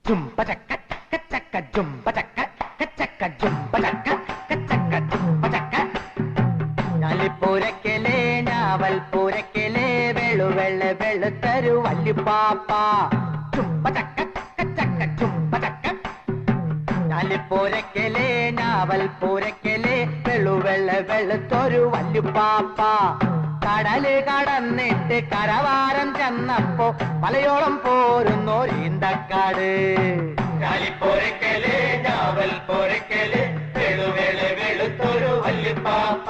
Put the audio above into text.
ചുംപചക്ക ചക്ക ചുംപചക്ക ചക്ക ചുംപചക്ക ചക്ക ചുംപചക്ക ഞാലിപ്പൂരക്കലേ ഞാവൽപ്പൂരക്കലേ വെളുവെള്ള വെളുത്തരു വല്ലുപ്പാപ്പ ചുംപചക്ക ചക്ക ചുംപചക്ക ഞാലിപ്പൂരക്കലേ ഞാവൽപ്പൂരക്കലേ വെളുവെള്ള വെളുത്തൊരു വല്ലുപ്പാപ്പ കടല് കടന്നിട്ട് കരവാരം ചെന്നപ്പോ മലയോളം പോരുന്നോരീന്തക്കാട് ഞാലിപ്പൂരക്കലേ ഞാവൽപ്പൂരക്കലേ വെളുവെള്ള വെളുത്തൊരു വല്ലുപ്പാപ്പ